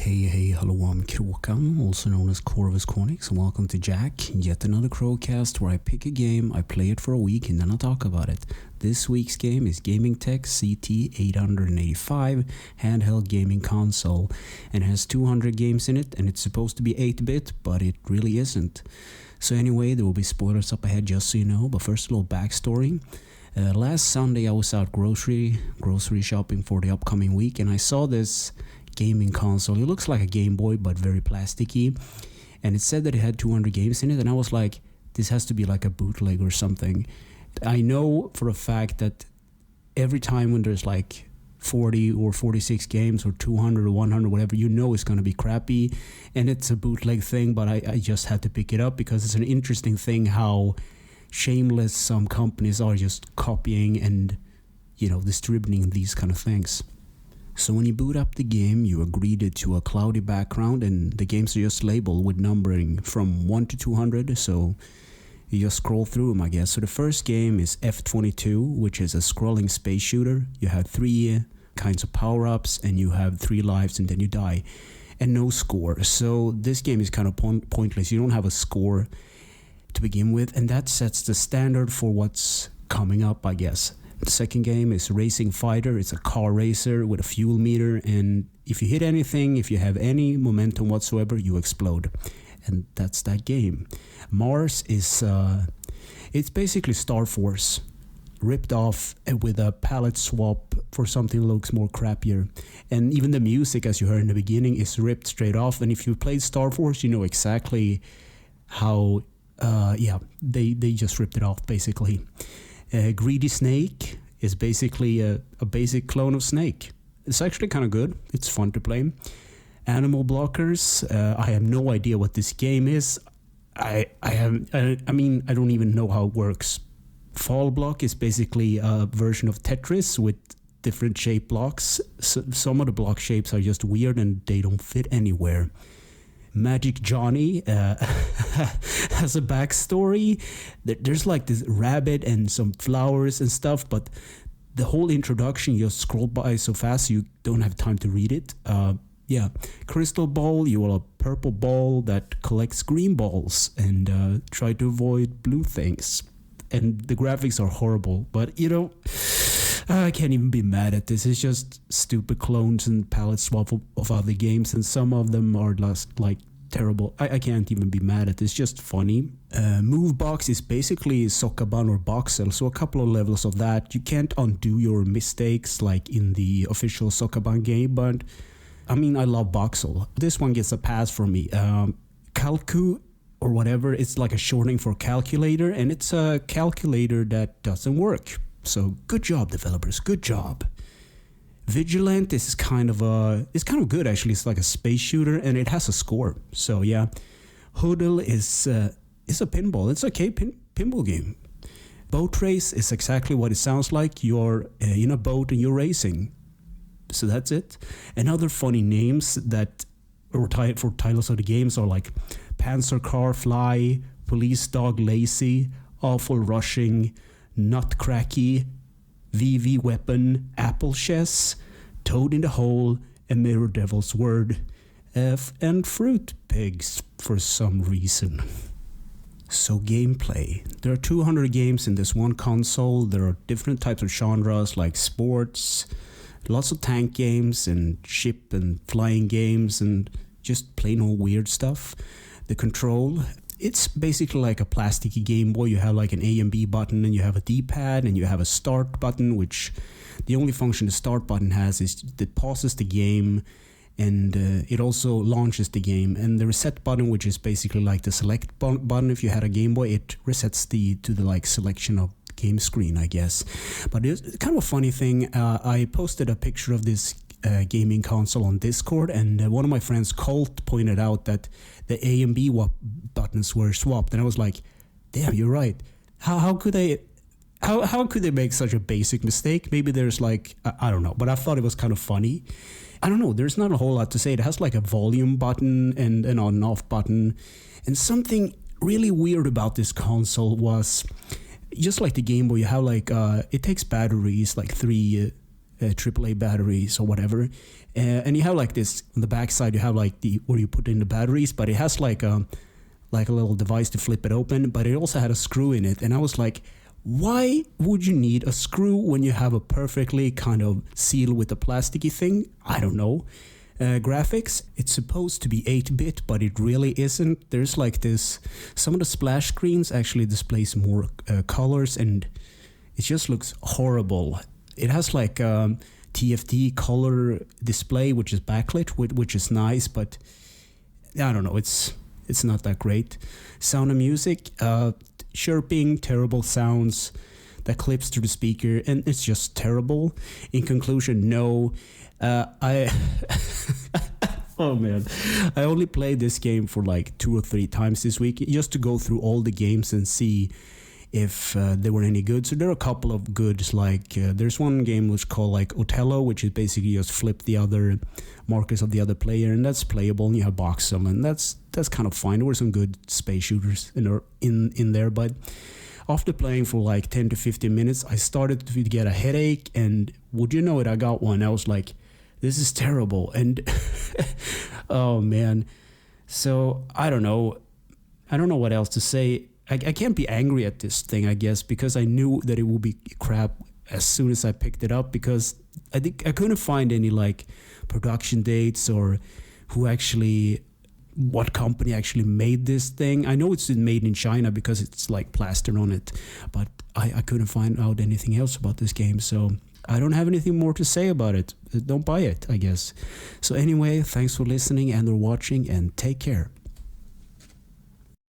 Hey, hello, I'm Kråkan, also known as Corvus Cornix, and welcome to YACC, yet another Crowcast where I pick a game, I play it for a week, and then I talk about it. This week's game is Gaming Tech CT-885 handheld gaming console, and it has 200 games in it, and it's supposed to be 8-bit, but it really isn't. So anyway, there will be spoilers up ahead just so you know, but first a little backstory. Last Sunday I was out grocery shopping for the upcoming week, and I saw this gaming console. It looks like a Game Boy but very plasticky, and it said that it had 200 games in it, and I was like, this has to be like a bootleg or something. I know for a fact that every time when there's like 40 or 46 games or 200 or 100 whatever, you know it's going to be crappy, and it's a bootleg thing, but I just had to pick it up because it's an interesting thing how shameless some companies are just copying and distributing these kind of things. So when you boot up the game, you are greeted to a cloudy background, and the games are just labeled with numbering from 1 to 200, so you just scroll through them, I guess. So the first game is F-22, which is a scrolling space shooter. You have 3 kinds of power-ups, and you have 3 lives, and then you die. And no score. So this game is kind of pointless. You don't have a score to begin with, and that sets the standard for what's coming up, I guess. The second game is Racing Fighter. It's a car racer with a fuel meter, and if you hit anything, if you have any momentum whatsoever, you explode. And that's that game. Mars is it's basically Star Force ripped off with a palette swap for something that looks more crappier. And even the music, as you heard in the beginning, is ripped straight off. And if you played Star Force, you know exactly how they just ripped it off, basically. Greedy Snake is basically a basic clone of Snake. It's actually kind of good. It's fun to play. Animal Blockers. I have no idea what this game is. I don't even know how it works. Fall Block is basically a version of Tetris with different shape blocks. So some of the block shapes are just weird and they don't fit anywhere. Magic Johnny has a backstory. There's like this rabbit and some flowers and stuff, but the whole introduction you just scroll by so fast you don't have time to read it. Crystal Ball, you are a purple ball that collects green balls and try to avoid blue things. And the graphics are horrible, but I can't even be mad at this. It's just stupid clones and palette swap of other games, and some of them are just like terrible. I can't even be mad at this. It's just funny. Movebox is basically Sokaban or Boxel, so a couple of levels of that. You can't undo your mistakes like in the official Sokaban game, but I love Boxel. This one gets a pass from me. Calcu or whatever, it's like a shortening for calculator, and it's a calculator that doesn't work. So good job, developers. Good job. Vigilant is kind of good actually. It's like a space shooter and it has a score. So yeah, Hoodle is a pinball. It's okay pinball game. Boat Race is exactly what it sounds like. You're in a boat and you're racing. So that's it. And other funny names that are for titles of the games are like Panzer Car Fly, Police Dog Lazy, Awful Rushing, Nutcracky, VV Weapon, Apple Chess, Toad in the Hole, and Mirror Devil's Word, and Fruit Pigs for some reason. So gameplay. There are 200 games in this one console. There are different types of genres like sports, lots of tank games and ship and flying games and just plain old weird stuff. The control, it's basically like a plasticky Game Boy. You have like an A and B button, and you have a D-pad, and you have a start button, which the only function the start button has is it pauses the game, and it also launches the game. And the reset button, which is basically like the select button if you had a Game Boy, it resets to the like selection of game screen, I guess. But it's kind of a funny thing. I posted a picture of this gaming console on Discord, and one of my friends, Colt, pointed out that the A and B buttons were swapped, and I was like, damn, you're right. How could they make such a basic mistake? Maybe there's like, I don't know, but I thought it was kind of funny. I don't know, there's not a whole lot to say. It has like a volume button and an on and off button, and something really weird about this console was, just like the Game Boy, you have like, it takes batteries, like 3 AAA batteries or whatever. And you have like this on the back side, you have like where you put in the batteries, but it has like a little device to flip it open, but it also had a screw in it. And I was like, why would you need a screw when you have a perfectly kind of seal with a plasticky thing? I don't know. Graphics, it's supposed to be 8-bit, but it really isn't. There's like this, some of the splash screens actually displays more colors, and it just looks horrible. It has like TFT color display, which is backlit, which is nice, but I don't know, it's not that great. Sound of music, chirping, terrible sounds that clips to the speaker, and it's just terrible. In conclusion, no. Oh man, I only played this game for like 2 or 3 times this week just to go through all the games and see if they were any good. So there are a couple of goods, like there's one game which is called like Othello, which is basically just flip the other markers of the other player, and that's playable, and you have box them, and that's kind of fine. There were some good space shooters in there, but after playing for like 10 to 15 minutes, I started to get a headache, and would you know it, I got one. I was like, this is terrible. And oh man. So I don't know what else to say. I can't be angry at this thing, I guess, because I knew that it would be crap as soon as I picked it up, because I think I couldn't find any like production dates or what company actually made this thing. I know it's made in China because it's like plastered on it, but I couldn't find out anything else about this game, so I don't have anything more to say about it. Don't buy it, I guess. So anyway, thanks for listening and or watching, and take care.